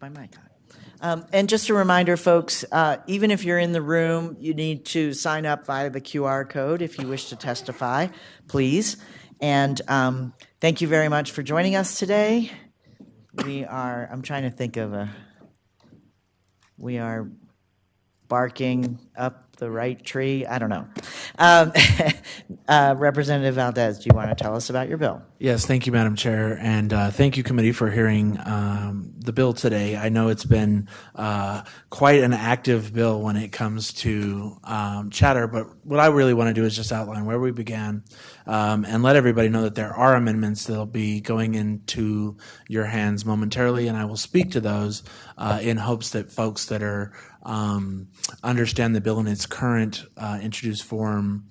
by my time. And just a reminder, folks, even if you're in the room, you need to sign up via the QR code if you wish to testify, please. And thank you very much for joining us today. I'm trying to think of we are barking up the right tree. I don't know. Representative Valdez, do you want to tell us about your bill? Yes, thank you, Madam Chair, and thank you, committee, for hearing the bill today. I know it's been quite an active bill when it comes to chatter, but what I really want to do is just outline where we began and let everybody know that there are amendments that will be going into your hands momentarily, and I will speak to those in hopes that folks that are understand the bill in its current introduced form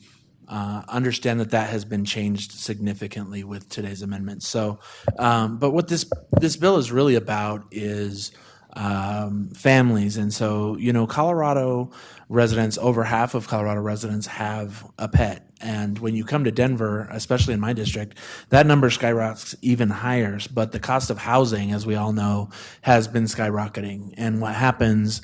understand that has been changed significantly with today's amendments. So, but what this bill is really about is families. And so, Colorado residents, over half of Colorado residents have a pet. And when you come to Denver, especially in my district, that number skyrockets even higher. But the cost of housing, as we all know, has been skyrocketing. And what happens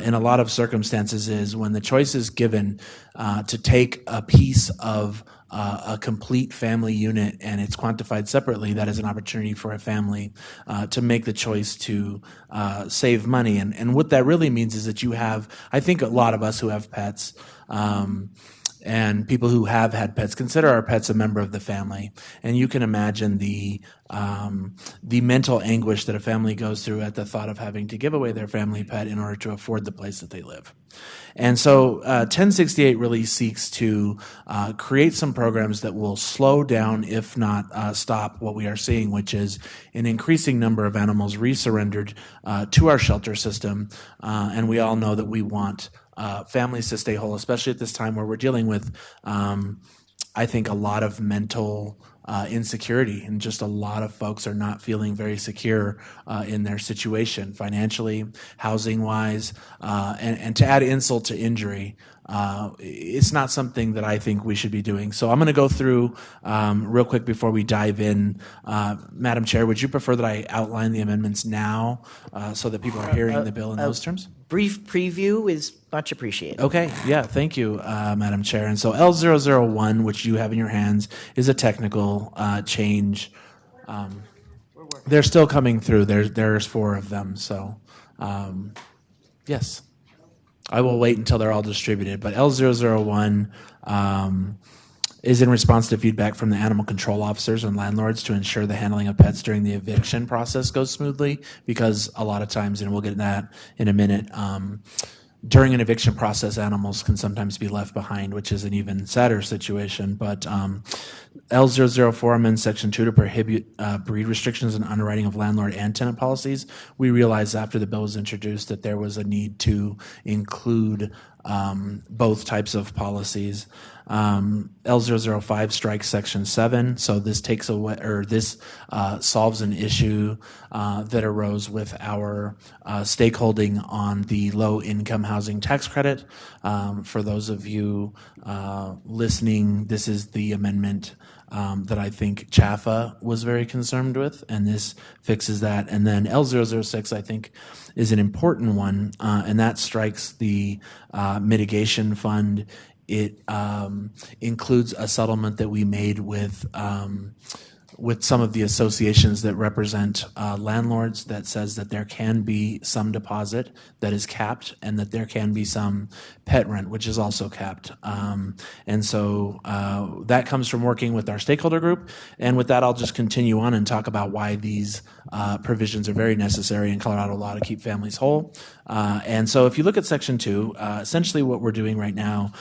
in a lot of circumstances is when the choice is given to take a piece of a complete family unit and it's quantified separately, that is an opportunity for a family to make the choice to save money. And what that really means is that you have, I think a lot of us who have pets, and people who have had pets consider our pets a member of the family, and you can imagine the mental anguish that a family goes through at the thought of having to give away their family pet in order to afford the place that they live. And so 1068 really seeks to create some programs that will slow down, if not stop, what we are seeing, which is an increasing number of animals resurrendered to our shelter system. And we all know that we want families to stay whole, especially at this time where we're dealing with, I think, a lot of mental insecurity, and just a lot of folks are not feeling very secure in their situation, financially, housing-wise, and to add insult to injury, it's not something that I think we should be doing. So I'm going to go through real quick before we dive in. Madam Chair, would you prefer that I outline the amendments now so that people are hearing the bill in those terms? Brief preview is much appreciated. Okay, yeah, thank you, Madam Chair. And so L001, which you have in your hands, is a technical change. They're still coming through. There's 4 of them. So, yes, I will wait until they're all distributed. But L001 is in response to feedback from the animal control officers and landlords to ensure the handling of pets during the eviction process goes smoothly, because a lot of times, and we'll get to that in a minute, during an eviction process, animals can sometimes be left behind, which is an even sadder situation. But L004 amends Section 2 to prohibit breed restrictions and underwriting of landlord and tenant policies. We realized after the bill was introduced that there was a need to include both types of policies. L005 strikes Section 7, so this takes away, or this solves an issue that arose with our stakeholding on the low-income housing tax credit. For those of you listening, this is the amendment that I think CHAFA was very concerned with, and this fixes that. And then L006, I think, is an important one, and that strikes the mitigation fund. It includes a settlement that we made with some of the associations that represent landlords that says that there can be some deposit that is capped and that there can be some pet rent, which is also capped. And so that comes from working with our stakeholder group. And with that, I'll just continue on and talk about why these provisions are very necessary in Colorado law to keep families whole. And so if you look at Section 2, essentially what we're doing right now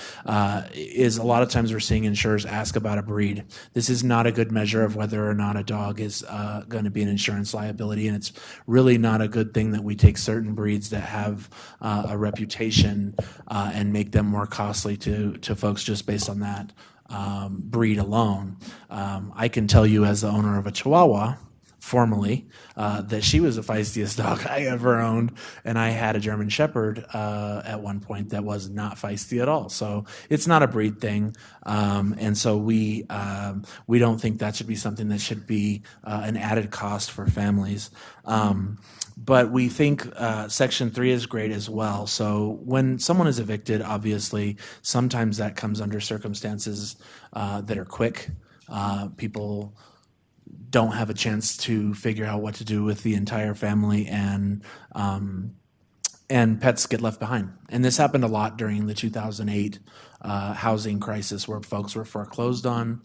is a lot of times we're seeing insurers ask about a breed. This is not a good measure of whether or not a dog is going to be an insurance liability, and it's really not a good thing that we take certain breeds that have a reputation and make them more costly to folks just based on that breed alone. I can tell you, as the owner of a Chihuahua, formally that she was the feistiest dog I ever owned, and I had a German Shepherd at one point that was not feisty at all. So it's not a breed thing, and so we don't think that should be something that should be an added cost for families. But we think Section 3 is great as well. So when someone is evicted, obviously, sometimes that comes under circumstances that are quick. People don't have a chance to figure out what to do with the entire family, and pets get left behind. And this happened a lot during the 2008 housing crisis, where folks were foreclosed on,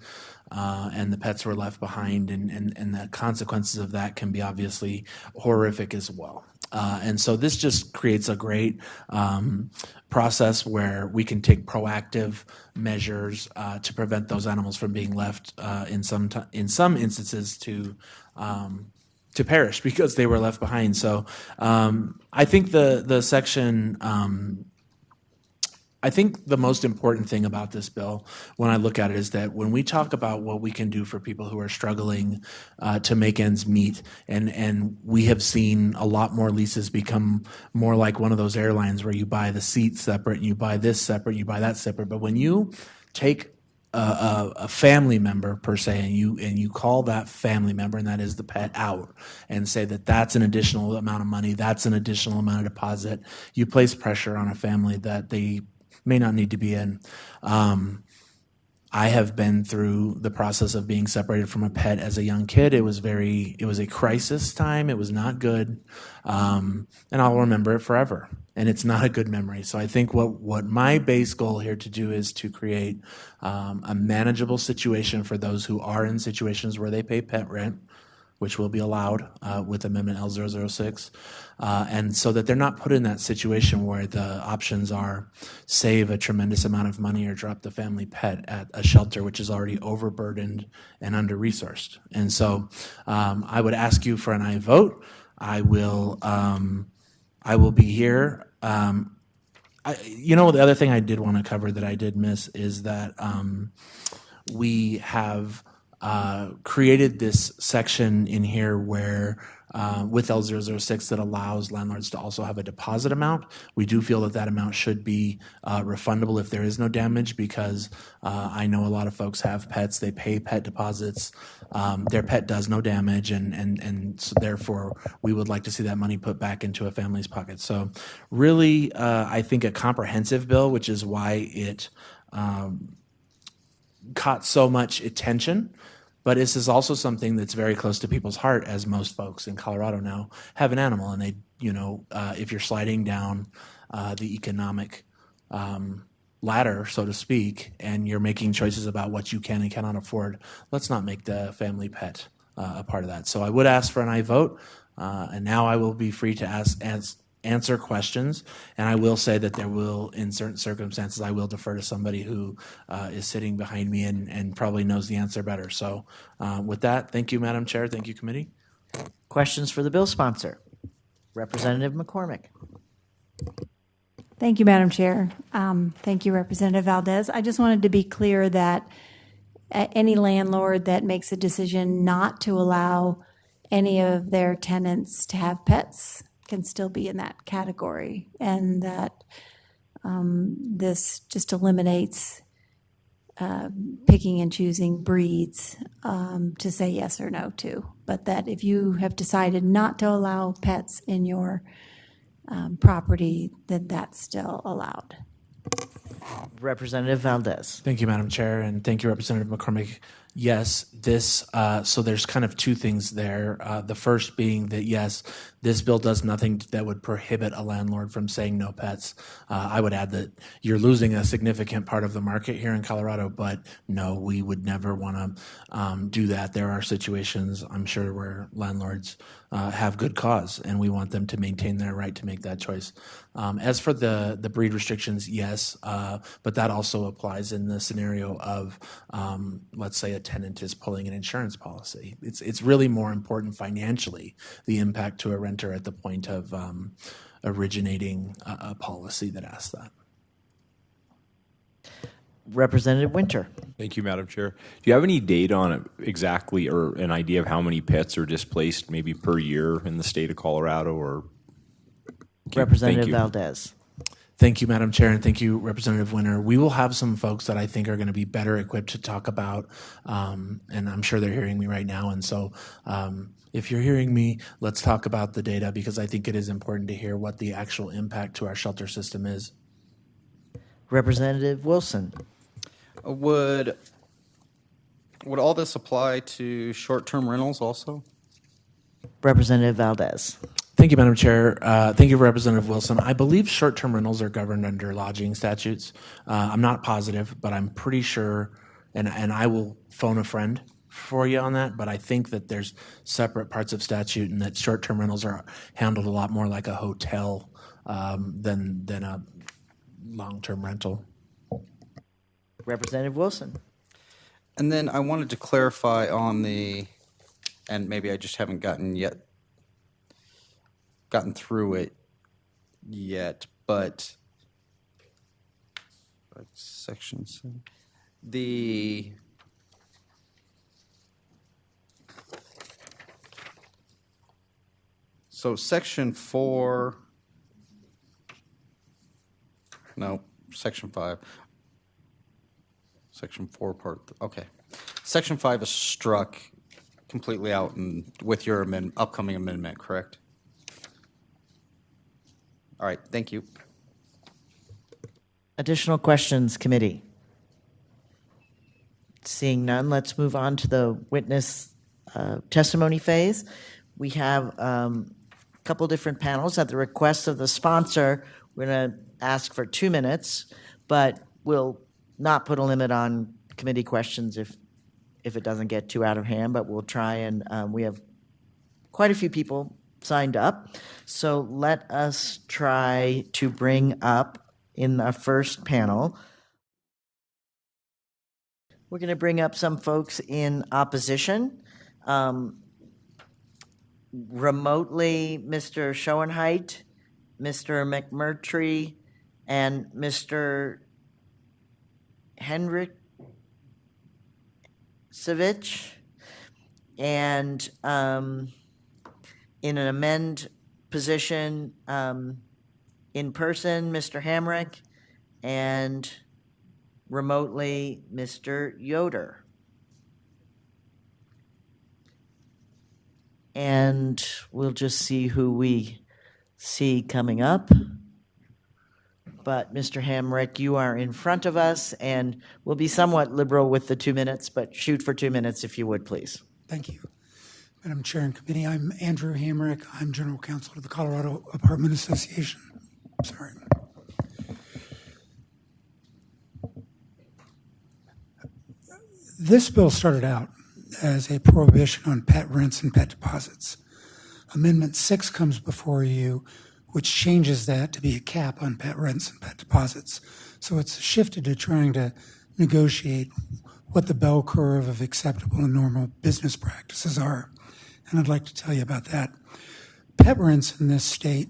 and the pets were left behind, and the consequences of that can be obviously horrific as well. And so this just creates a great process where we can take proactive measures to prevent those animals from being left in some instances to perish because they were left behind. So I think the section. I think the most important thing about this bill, when I look at it, is that when we talk about what we can do for people who are struggling to make ends meet, and we have seen a lot more leases become more like one of those airlines where you buy the seat separate, and you buy this separate, you buy that separate. But when you take a family member per se, and you call that family member, and that is the pet, out, and say that that's an additional amount of money, that's an additional amount of deposit, you place pressure on a family that they may not need to be in. I have been through the process of being separated from a pet as a young kid. It was a crisis time. It was not good. And I'll remember it forever. And it's not a good memory. So I think what my base goal here to do is to create a manageable situation for those who are in situations where they pay pet rent, which will be allowed with Amendment L006, and so that they're not put in that situation where the options are save a tremendous amount of money or drop the family pet at a shelter which is already overburdened and under-resourced. And so I would ask you for an aye vote. I will be here. The other thing I did want to cover that I did miss is that we have created this section in here where with L006 that allows landlords to also have a deposit amount. We do feel that amount should be refundable if there is no damage, because I know a lot of folks have pets, they pay pet deposits, their pet does no damage, and so therefore we would like to see that money put back into a family's pocket. So really, I think a comprehensive bill, which is why it caught so much attention. But this is also something that's very close to people's heart, as most folks in Colorado now have an animal, and they, if you're sliding down the economic ladder, so to speak, and you're making choices about what you can and cannot afford, let's not make the family pet a part of that. So I would ask for an aye vote, and now I will be free to answer questions, and I will say that there will, in certain circumstances, I will defer to somebody who is sitting behind me and probably knows the answer better. So with that, thank you, Madam Chair. Thank you, committee. Questions for the bill sponsor? Representative McCormick. Thank you, Madam Chair. Thank you, Representative Valdez. I just wanted to be clear that any landlord that makes a decision not to allow any of their tenants to have pets can still be in that category, and that this just eliminates picking and choosing breeds to say yes or no to, but that if you have decided not to allow pets in your property, then that's still allowed. Representative Valdez. Thank you, Madam Chair, and thank you, Representative McCormick. Yes, so there's kind of two things there. The first being that, yes, this bill does nothing that would prohibit a landlord from saying no pets. I would add that you're losing a significant part of the market here in Colorado, but no, we would never want to do that. There are situations, I'm sure, where landlords have good cause, and we want them to maintain their right to make that choice. As for the breed restrictions, yes, but that also applies in the scenario of, let's say, a tenant is pulling an insurance policy. It's really more important financially, the impact to a renter at the point of originating a policy that asks that. Representative Winter. Thank you, Madam Chair. Do you have any data on exactly or an idea of how many pets are displaced maybe per year in the state of Colorado? Or Representative Thank you. Valdez. Thank you, Madam Chair, and thank you, Representative Winter. We will have some folks that I think are going to be better equipped to talk about, and I'm sure they're hearing me right now. And so if you're hearing me, let's talk about the data, because I think it is important to hear what the actual impact to our shelter system is. Representative Wilson. Would all this apply to short-term rentals also? Representative Valdez. Thank you, Madam Chair. Thank you, Representative Wilson. I believe short-term rentals are governed under lodging statutes. I'm not positive, but I'm pretty sure, and I will phone a friend for you on that, but I think that there's separate parts of statute and that short-term rentals are handled a lot more like a hotel than a long-term rental. Representative Wilson. And then I wanted to clarify on and maybe I just haven't gotten through it yet, but section 7, so section 4, no, section 5, section 4 part, okay. Section 5 is struck completely out and with your upcoming amendment, correct? All right, thank you. Additional questions, committee? Seeing none, let's move on to the witness testimony phase. We have a couple different panels. At the request of the sponsor, we're going to ask for 2 minutes, but we'll not put a limit on committee questions if it doesn't get too out of hand, but we'll try and we have quite a few people signed up. So let us try to bring up in the first panel. We're going to bring up some folks in opposition. Remotely, Mr. Schoenheit, Mr. McMurtry, and Mr. Hamrick, and in an amend position, in person, Mr. Hamrick, and remotely, Mr. Yoder. And we'll just see who we see coming up. But Mr. Hamrick, you are in front of us, and we'll be somewhat liberal with the 2 minutes, but shoot for 2 minutes if you would, please. Thank you. Madam Chair and Committee, I'm Andrew Hamrick. I'm General Counsel to the Colorado Apartment Association. Sorry. This bill started out as a prohibition on pet rents and pet deposits. Amendment 6 comes before you, which changes that to be a cap on pet rents and pet deposits. So it's shifted to trying to negotiate what the bell curve of acceptable and normal business practices are. And I'd like to tell you about that. Pet rents in this state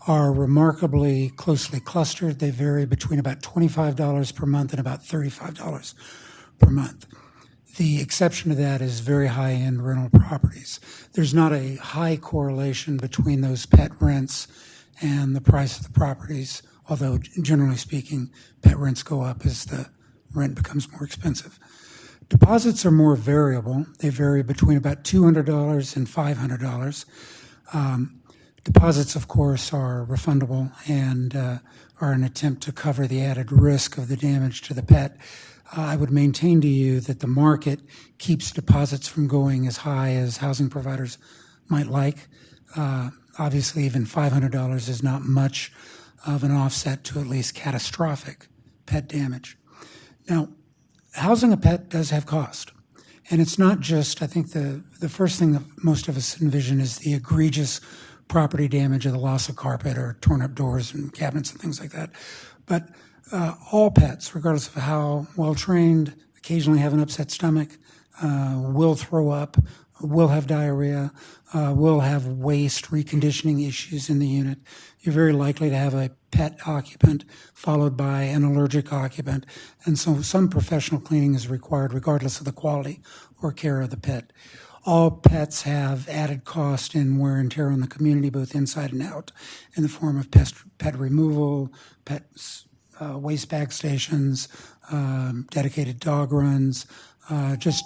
are remarkably closely clustered. They vary between about $25 per month and about $35 per month. The exception to that is very high-end rental properties. There's not a high correlation between those pet rents and the price of the properties, although generally speaking, pet rents go up as the rent becomes more expensive. Deposits are more variable. They vary between about $200 and $500. Deposits, of course, are refundable and are an attempt to cover the added risk of the damage to the pet. I would maintain to you that the market keeps deposits from going as high as housing providers might like. Obviously, even $500 is not much of an offset to at least catastrophic pet damage. Now, housing a pet does have cost. And it's not just, I think the first thing that most of us envision is the egregious property damage of the loss of carpet or torn up doors and cabinets and things like that. But all pets, regardless of how well trained, occasionally have an upset stomach, will throw up, will have diarrhea, will have waste reconditioning issues in the unit. You're very likely to have a pet occupant followed by an allergic occupant. And so some professional cleaning is required regardless of the quality or care of the pet. All pets have added cost in wear and tear on the community, both inside and out, in the form of pet removal, pet waste bag stations, dedicated dog runs, just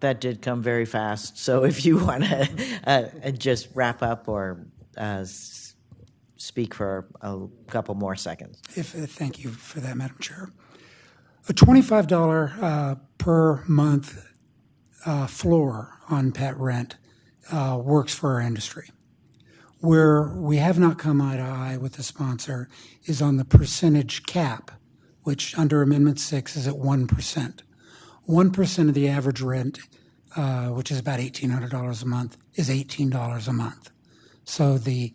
That did come very fast. So if you want to just wrap up or speak for a couple more seconds. Thank you for that, Madam Chair. A $25 per month floor on pet rent works for our industry. Where we have not come eye to eye with the sponsor is on the percentage cap, which under Amendment 6 is at 1%. 1% of the average rent, which is about $1,800 a month, is $18 a month. So the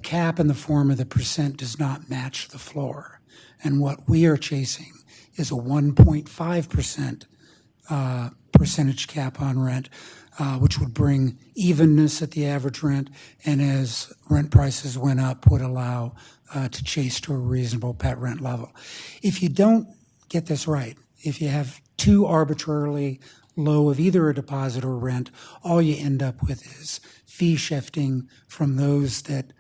cap in the form of the percent does not match the floor. And what we are chasing is a 1.5% percentage cap on rent, which would bring evenness at the average rent, and as rent prices went up, would allow to chase to a reasonable pet rent level. If you don't get this right, if you have too arbitrarily low of either a deposit or rent, all you end up with is fee shifting from those that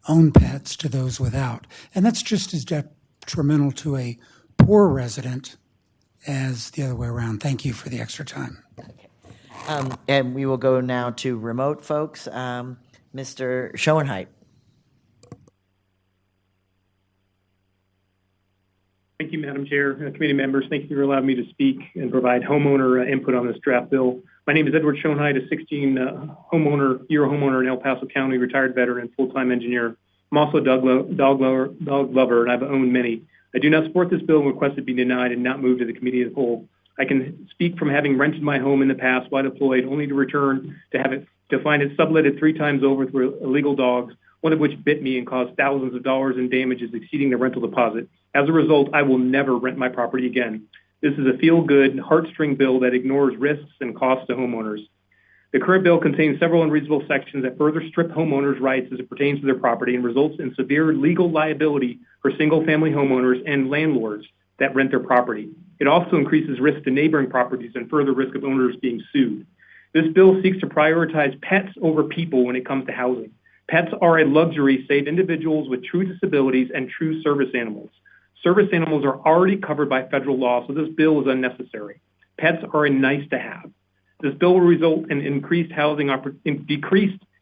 own pets to those without. And that's just as detrimental to a poor resident as the other way around. Thank you for the extra time. And we will go now to remote folks. Mr. Schoenheit. Thank you, Madam Chair, committee members. Thank you for allowing me to speak and provide homeowner input on this draft bill. My name is Edward Schoenheit, a 16-year homeowner in El Paso County, retired veteran and full-time engineer. I'm also a dog lover, and I've owned many. I do not support this bill and request it be denied and not moved to the committee as a whole. I can speak from having rented my home in the past while deployed, only to return to find it subletted 3 times over through illegal dogs, one of which bit me and caused thousands of dollars in damages exceeding the rental deposit. As a result, I will never rent my property again. This is a feel-good, heartstring bill that ignores risks and costs to homeowners. The current bill contains several unreasonable sections that further strip homeowners' rights as it pertains to their property and results in severe legal liability for single-family homeowners and landlords that rent their property. It also increases risk to neighboring properties and further risk of owners being sued. This bill seeks to prioritize pets over people when it comes to housing. Pets are a luxury save individuals with true disabilities and true service animals. Service animals are already covered by federal law, so this bill is unnecessary. Pets are a nice to have. This bill will result in decreased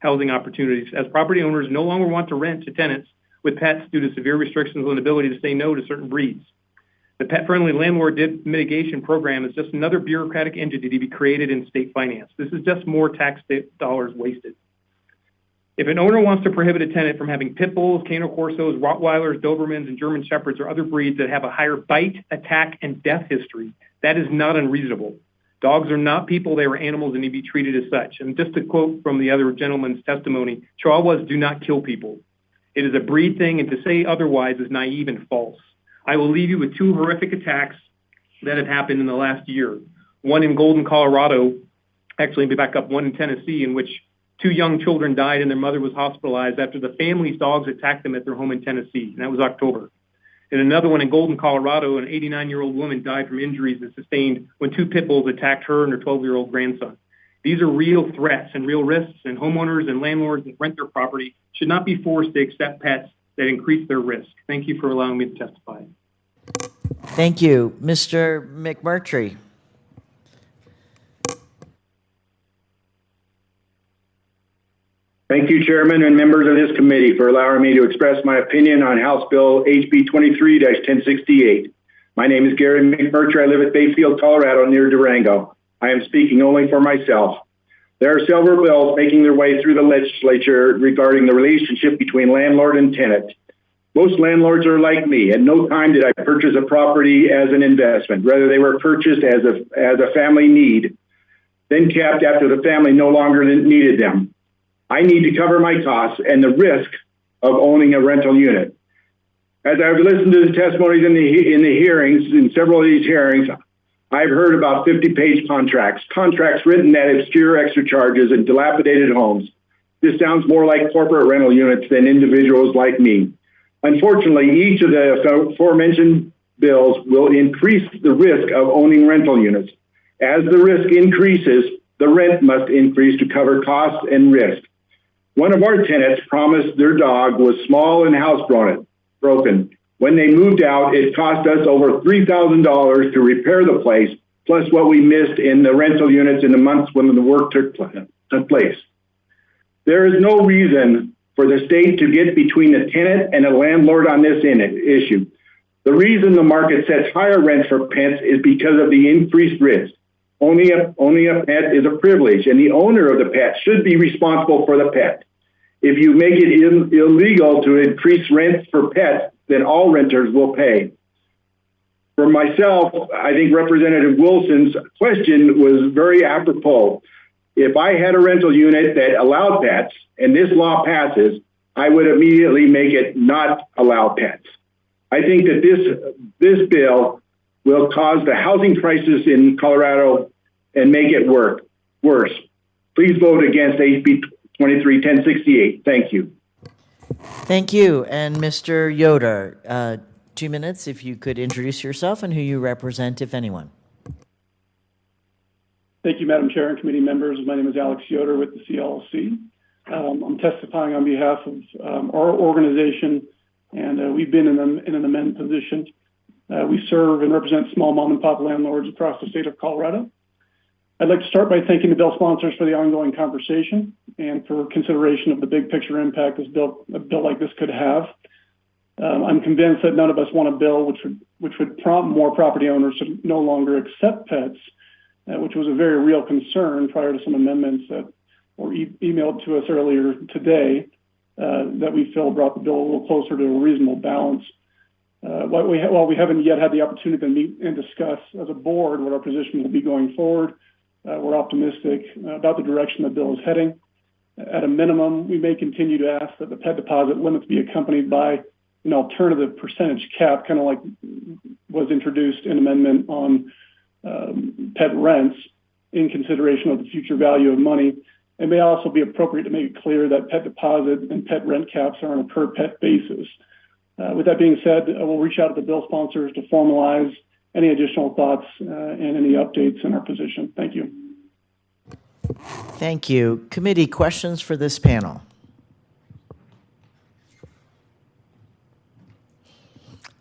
housing opportunities as property owners no longer want to rent to tenants with pets due to severe restrictions on the ability to say no to certain breeds. The pet-friendly landlord mitigation program is just another bureaucratic entity to be created in state finance. This is just more tax dollars wasted. If an owner wants to prohibit a tenant from having pit bulls, Cane Corsos, Rottweilers, Dobermans, and German Shepherds or other breeds that have a higher bite, attack, and death history, that is not unreasonable. Dogs are not people, they are animals and need to be treated as such. And just to quote from the other gentleman's testimony, Chihuahuas do not kill people. It is a breed thing, and to say otherwise is naive and false. I will leave you with 2 horrific attacks that have happened in the last year. One in Golden, Colorado, actually, back up, one in Tennessee, in which 2 young children died and their mother was hospitalized after the family's dogs attacked them at their home in Tennessee, and that was October. And another one in Golden, Colorado, an 89-year-old woman died from injuries that sustained when 2 pit bulls attacked her and her 12-year-old grandson. These are real threats and real risks, and homeowners and landlords that rent their property should not be forced to accept pets that increase their risk. Thank you for allowing me to testify. Thank you. Mr. McMurtry. Thank you, Chairman and members of this committee, for allowing me to express my opinion on House Bill HB-1068. My name is Gary McMurtry. I live at Bayfield, Colorado, near Durango. I am speaking only for myself. There are several bills making their way through the legislature regarding the relationship between landlord and tenant. Most landlords are like me. At no time did I purchase a property as an investment. Rather, they were purchased as a family need, then kept after the family no longer needed them. I need to cover my costs and the risk of owning a rental unit. As I've listened to the testimonies in the hearings, in several of these hearings, I've heard about 50-page contracts written at obscure extra charges and dilapidated homes. This sounds more like corporate rental units than individuals like me. Unfortunately, each of the aforementioned bills will increase the risk of owning rental units. As the risk increases, the rent must increase to cover costs and risk. One of our tenants promised their dog was small and housebroken. When they moved out, it cost us over $3,000 to repair the place, plus what we missed in the rental units in the months when the work took place. There is no reason for the state to get between the tenant and a landlord on this issue. The reason the market sets higher rents for pets is because of the increased risk. Owning a pet is a privilege, and the owner of the pet should be responsible for the pet. If you make it illegal to increase rents for pets, then all renters will pay. For myself, I think Representative Wilson's question was very apropos. If I had a rental unit that allowed pets and this law passes, I would immediately make it not allow pets. I think that this bill will cause the housing crisis in Colorado and make it worse. Please vote against HB 1068. Thank you. Thank you. And Mr. Yoder, 2 minutes if you could introduce yourself and who you represent, if anyone. Thank you, Madam Chair and committee members. My name is Alex Yoder with the CLC. I'm testifying on behalf of our organization, and we've been in an amend position. We serve and represent small mom and pop landlords across the state of Colorado. I'd like to start by thanking the bill sponsors for the ongoing conversation and for consideration of the big picture impact a bill like this could have. I'm convinced that none of us want a bill which would prompt more property owners to no longer accept pets, which was a very real concern prior to some amendments that were emailed to us earlier today that we feel brought the bill a little closer to a reasonable balance. While we haven't yet had the opportunity to meet and discuss as a board what our position will be going forward, we're optimistic about the direction the bill is heading. At a minimum, we may continue to ask that the pet deposit limits be accompanied by an alternative percentage cap, kind of like was introduced in amendment on pet rents in consideration of the future value of money. It may also be appropriate to make it clear that pet deposit and pet rent caps are on a per pet basis. With that being said, we'll reach out to the bill sponsors to formalize any additional thoughts and any updates in our position. Thank you. Thank you. Committee, questions for this panel?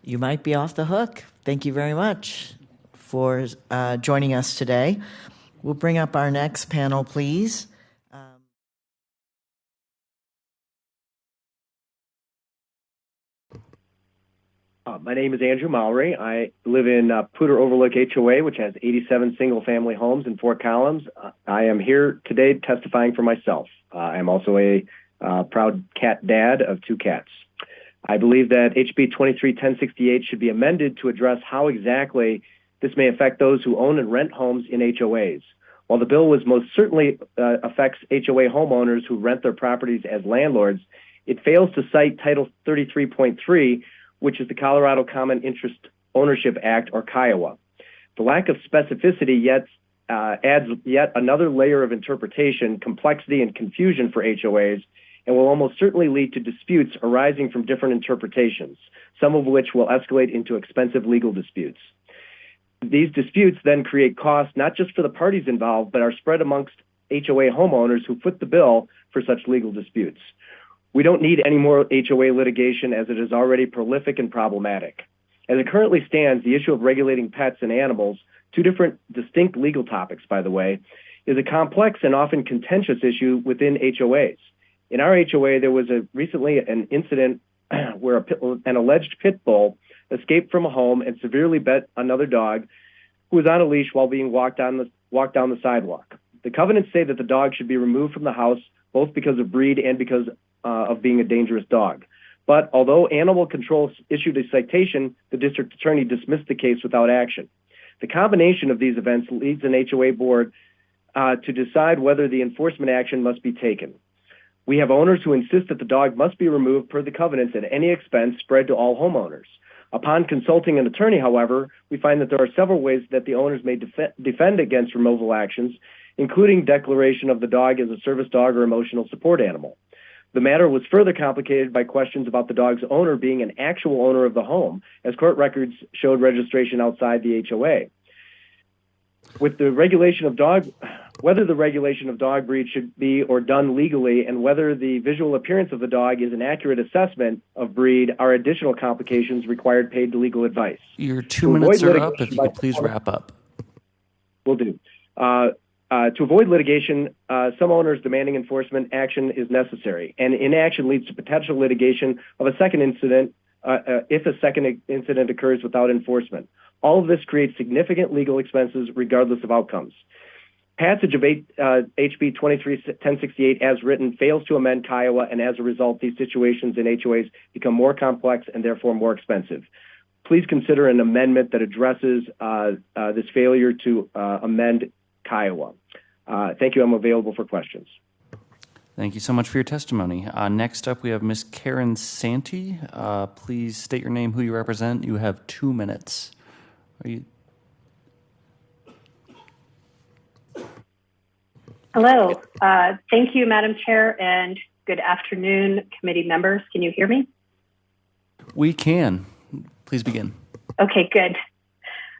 You might be off the hook. Thank you very much for joining us today. We'll bring up our next panel, please. My name is Andrew Mallory. I live in Poudre Overlook HOA, which has 87 single-family homes in Fort Collins. I am here today testifying for myself. I am also a proud cat dad of 2 cats. I believe that HB 1068 should be amended to address how exactly this may affect those who own and rent homes in HOAs. While the bill was most certainly affects HOA homeowners who rent their properties as landlords, it fails to cite Title 33.3, which is the Colorado Common Interest Ownership Act, or Kiowa. The lack of specificity adds yet another layer of interpretation, complexity, and confusion for HOAs, and will almost certainly lead to disputes arising from different interpretations, some of which will escalate into expensive legal disputes. These disputes then create costs not just for the parties involved, but are spread amongst HOA homeowners who foot the bill for such legal disputes. We don't need any more HOA litigation, as it is already prolific and problematic. As it currently stands, the issue of regulating pets and animals, 2 different distinct legal topics, by the way, is a complex and often contentious issue within HOAs. In our HOA, there was recently an incident where an alleged pit bull escaped from a home and severely bit another dog who was on a leash while being walked down the sidewalk. The covenants say that the dog should be removed from the house, both because of breed and because of being a dangerous dog. But although animal control issued a citation, the district attorney dismissed the case without action. The combination of these events leads an HOA board to decide whether the enforcement action must be taken. We have owners who insist that the dog must be removed per the covenants at any expense spread to all homeowners. Upon consulting an attorney, however, we find that there are several ways that the owners may defend against removal actions, including declaration of the dog as a service dog or emotional support animal. The matter was further complicated by questions about the dog's owner being an actual owner of the home, as court records showed registration outside the HOA. With the regulation of whether the regulation of dog breed should be or done legally, and whether the visual appearance of the dog is an accurate assessment of breed, are additional complications required paid legal advice. Your 2 minutes are up. If you could please wrap up. Will do. To avoid litigation, some owners demanding enforcement action is necessary, and inaction leads to potential litigation of a second incident if a second incident occurs without enforcement. All of this creates significant legal expenses regardless of outcomes. Passage of HB 1068 as written fails to amend Kiowa, and as a result, these situations in HOAs become more complex and therefore more expensive. Please consider an amendment that addresses this failure to amend Kiowa. Thank you. I'm available for questions. Thank you so much for your testimony. Next up, we have Ms. Karen Santi. Please state your name, who you represent. You have 2 minutes. Are you? Hello. Thank you, Madam Chair, and good afternoon, committee members. Can you hear me? We can. Please begin. Okay, good.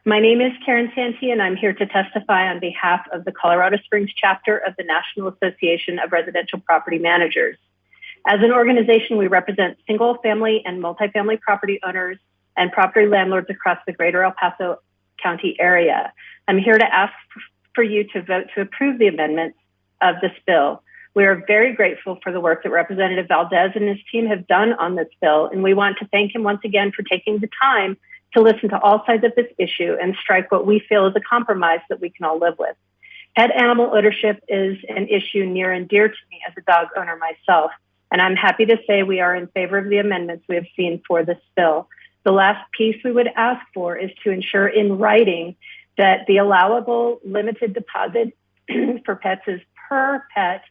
My name is Karen Santi, and I'm here to testify on behalf of the Colorado Springs chapter of the National Association of Residential Property Managers. As an organization, we represent single-family and multifamily property owners and property landlords across the greater El Paso County area. I'm here to ask for you to vote to approve the amendments of this bill. We are very grateful for the work that Representative Valdez and his team have done on this bill, and we want to thank him once again for taking the time to listen to all sides of this issue and strike what we feel is a compromise that we can all live with. Pet animal ownership is an issue near and dear to me as a dog owner myself, and I'm happy to say we are in favor of the amendments we have seen for this bill. The last piece we would ask for is to ensure in writing that the allowable limited deposit for pets is per pet,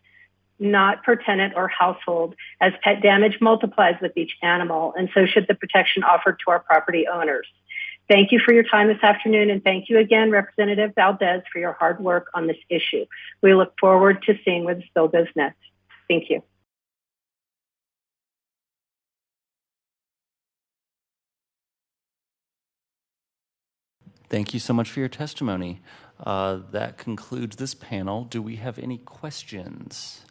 not per tenant or household, as pet damage multiplies with each animal, and so should the protection offered to our property owners. Thank you for your time this afternoon, and thank you again, Representative Valdez, for your hard work on this issue. We look forward to seeing where this bill goes next. Thank you. Thank you so much for your testimony. That concludes this panel. Do we have any questions?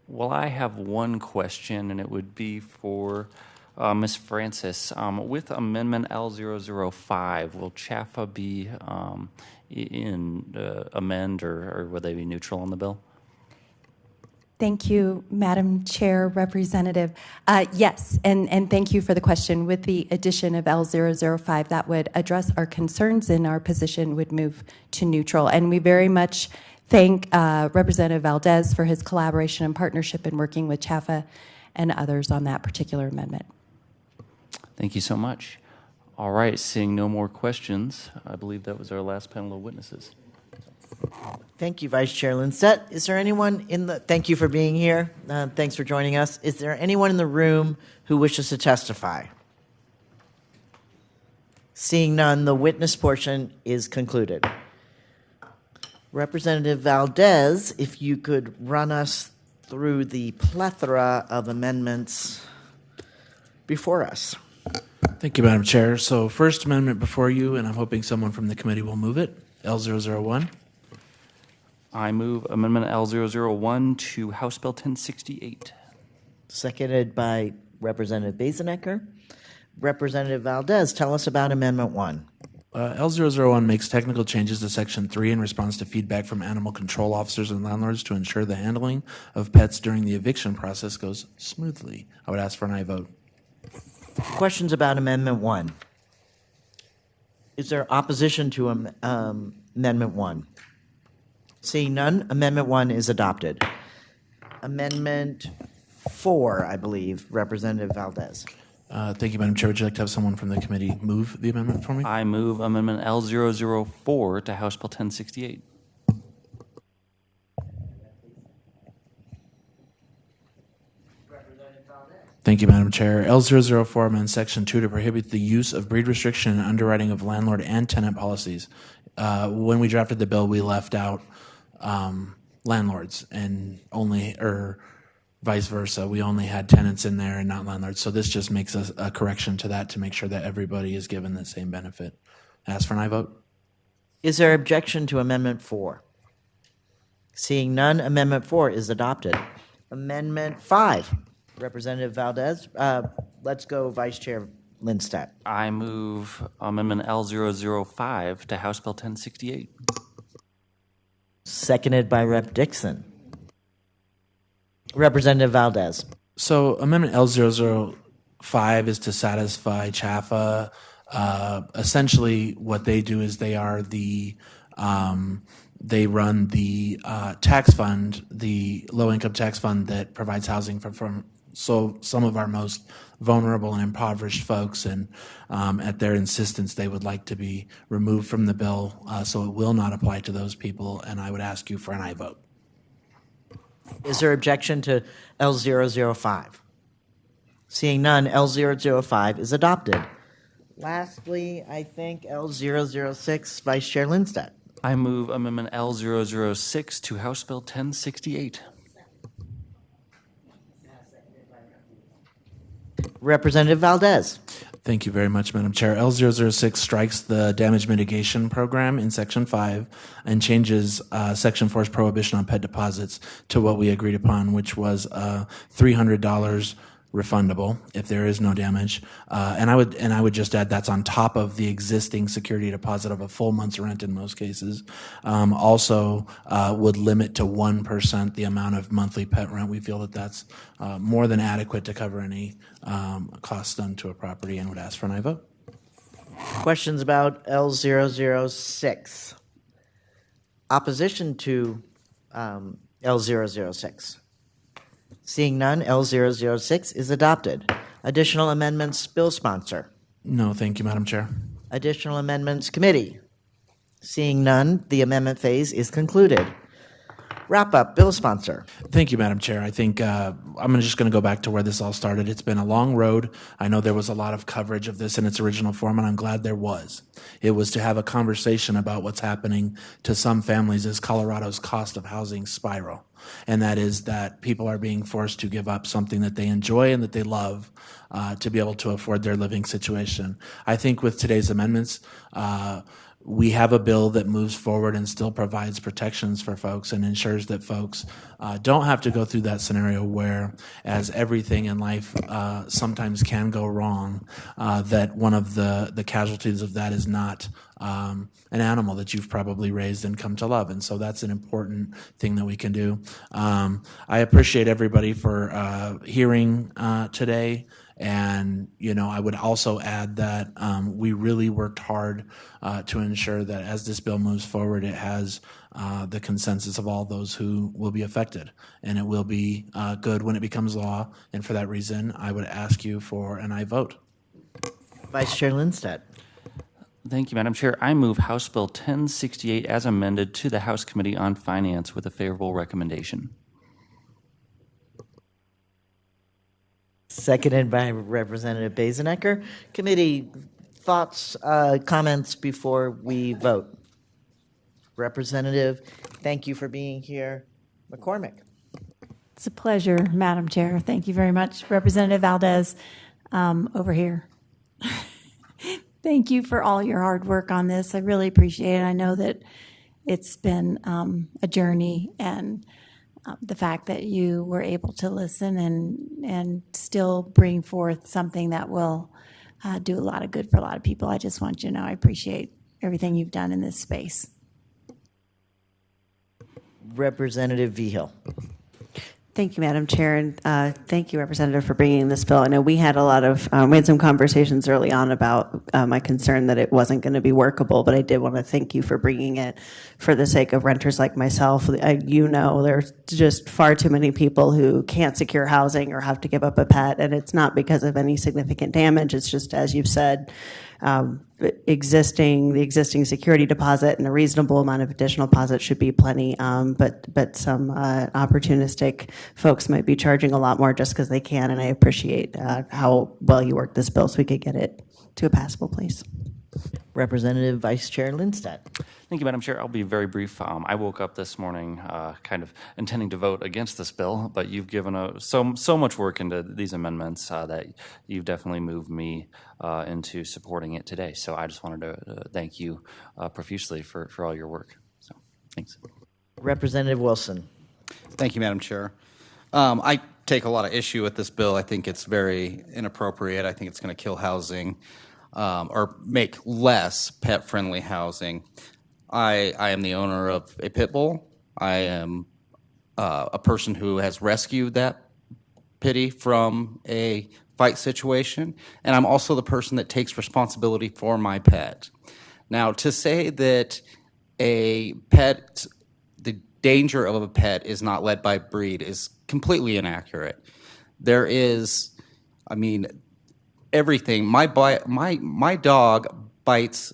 Well, I have one question, and it would be for Ms. Francis. With Amendment L005, will CHAFA be amend or will they be neutral on the bill? Thank you, Madam Chair, Representative. Yes, and thank you for the question. With the addition of L005, that would address our concerns, and our position would move to neutral. And we very much thank Representative Valdez for his collaboration and partnership in working with CHAFA and others on that particular amendment. Thank you so much. All right, seeing no more questions, I believe that was our last panel of witnesses. Thank you, Vice Chair Linsett. Is there anyone thank you for being here. Thanks for joining us. Is there anyone in the room who wishes to testify? Seeing none, the witness portion is concluded. Representative Valdez, if you could run us through the plethora of amendments before us. Thank you, Madam Chair. So first amendment before you, and I'm hoping someone from the committee will move it, L001. I move Amendment L001 to House Bill 1068. Seconded by Representative Bazenecker. Representative Valdez, tell us about Amendment 1. L001 makes technical changes to Section 3 in response to feedback from animal control officers and landlords to ensure the handling of pets during the eviction process goes smoothly. I would ask for an aye vote. Questions about Amendment 1? Is there opposition to Amendment 1? Seeing none, Amendment 1 is adopted. Amendment 4, I believe, Representative Valdez. Thank you, Madam Chair. Would you like to have someone from the committee move the amendment for me? I move Amendment L004 to House Bill 1068. Representative Valdez. Thank you, Madam Chair. L004 amends Section 2 to prohibit the use of breed restriction and underwriting of landlord and tenant policies. When we drafted the bill, we left out landlords and or vice versa. We only had tenants in there and not landlords. So this just makes a correction to that to make sure that everybody is given the same benefit. Ask for an aye vote. Is there objection to Amendment 4? Seeing none, Amendment 4 is adopted. Amendment 5, Representative Valdez. Let's go, Vice Chair Lindstedt. I move Amendment L005 to House Bill 1068. Seconded by Rep. Dixon. Representative Valdez. So Amendment L005 is to satisfy CHAFA. Essentially, what they do is they run the tax fund, the low-income tax fund that provides housing for some of our most vulnerable and impoverished folks, and at their insistence, they would like to be removed from the bill, so it will not apply to those people, and I would ask you for an aye vote. Is there objection to L005? Seeing none, L005 is adopted. Lastly, I think L006, Vice Chair Lindstedt. I move Amendment L006 to House Bill 1068. Representative Valdez. Thank you very much, Madam Chair. L006 strikes the damage mitigation program in Section 5 and changes Section 4's prohibition on pet deposits to what we agreed upon, which was $300 refundable if there is no damage. And I would just add that's on top of the existing security deposit of a full month's rent in most cases. Also would limit to 1% the amount of monthly pet rent. We feel that that's more than adequate to cover any costs done to a property, and would ask for an aye vote. Questions about L006? Opposition to L006? Seeing none, L006 is adopted. Additional amendments, bill sponsor. No, thank you, Madam Chair. Additional amendments, committee. Seeing none, the amendment phase is concluded. Wrap up, bill sponsor. Thank you, Madam Chair. I think I'm just going to go back to where this all started. It's been a long road. I know there was a lot of coverage of this in its original form, and I'm glad there was. It was to have a conversation about what's happening to some families as Colorado's cost of housing spiral. And that is that people are being forced to give up something that they enjoy and that they love to be able to afford their living situation. I think with today's amendments, we have a bill that moves forward and still provides protections for folks and ensures that folks don't have to go through that scenario where, as everything in life sometimes can go wrong, that one of the casualties of that is not an animal that you've probably raised and come to love. And so that's an important thing that we can do. I appreciate everybody for hearing today. And, I would also add that we really worked hard to ensure that as this bill moves forward, it has the consensus of all those who will be affected. And it will be good when it becomes law. And for that reason, I would ask you for an aye vote. Vice Chair Lindstedt. Thank you, Madam Chair. I move House Bill 1068 as amended to the House Committee on Finance with a favorable recommendation. Seconded by Representative Bazenecker. Committee thoughts, comments before we vote? Representative, thank you for being here. McCormick. It's a pleasure, Madam Chair. Thank you very much. Representative Valdez, over here. Thank you for all your hard work on this. I really appreciate it. I know that it's been a journey, and the fact that you were able to listen and still bring forth something that will do a lot of good for a lot of people. I just want you to know I appreciate everything you've done in this space. Representative Vigil. Thank you, Madam Chair, and thank you, Representative, for bringing this bill. I know we had we had some conversations early on about my concern that it wasn't going to be workable, but I did want to thank you for bringing it for the sake of renters like myself. There's just far too many people who can't secure housing or have to give up a pet, and it's not because of any significant damage. It's just, as you've said, the existing security deposit and a reasonable amount of additional deposit should be plenty. But some opportunistic folks might be charging a lot more just because they can, and I appreciate how well you worked this bill so we could get it to a passable place. Representative Vice Chair Lindstedt. Thank you, Madam Chair. I'll be very brief. I woke up this morning kind of intending to vote against this bill, but you've given so much work into these amendments that you've definitely moved me into supporting it today. So I just wanted to thank you profusely for all your work. So thanks. Representative Wilson. Thank you, Madam Chair. I take a lot of issue with this bill. I think it's very inappropriate. I think it's going to kill housing. Or make less pet-friendly housing. I am the owner of a pit bull. I am a person who has rescued that pitty from a fight situation, and I'm also the person that takes responsibility for my pet. Now, to say that the danger of a pet is not led by breed is completely inaccurate. There is, everything. My dog bites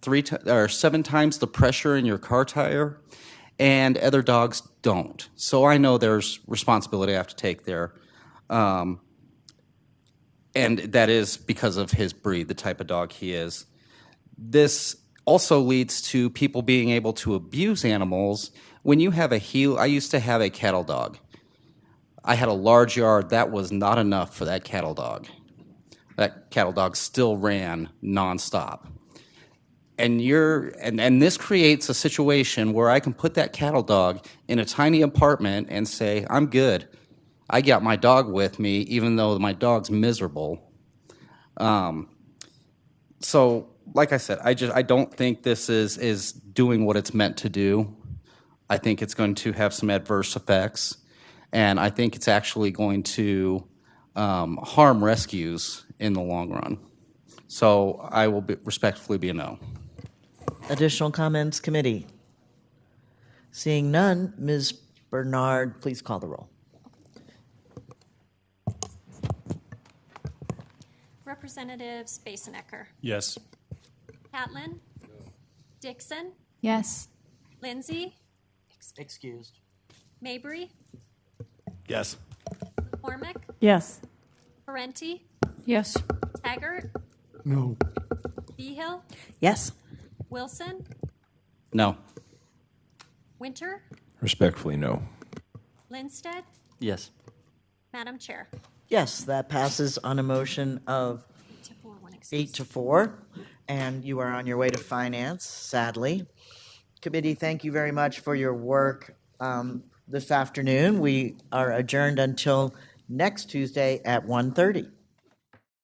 7 times the pressure in your car tire, and other dogs don't. So I know there's responsibility I have to take there, and that is because of his breed, the type of dog he is. This also leads to people being able to abuse animals. When you have I used to have a cattle dog. I had a large yard. That was not enough for that cattle dog. That cattle dog still ran nonstop. And this creates a situation where I can put that cattle dog in a tiny apartment and say, I'm good. I got my dog with me, even though my dog's miserable. So, like I said, I don't think this is doing what it's meant to do. I think it's going to have some adverse effects, and I think it's actually going to harm rescues in the long run. So I will respectfully be a no. Additional comments, committee? Seeing none, Ms. Bernard, please call the roll. Representatives Basenecker. Yes. Catlin. Dixon. Yes. Lindsay. Excused. Mabry. Yes. McCormick. Yes. Parenti. Yes. Taggart. No. Behill. Yes. Wilson. No. Winter. Respectfully, no. Lindstedt. Yes. Madam Chair. Yes, that passes on a motion of 8-4, and you are on your way to finance, sadly. Committee, thank you very much for your work this afternoon. We are adjourned until next Tuesday at 1:30.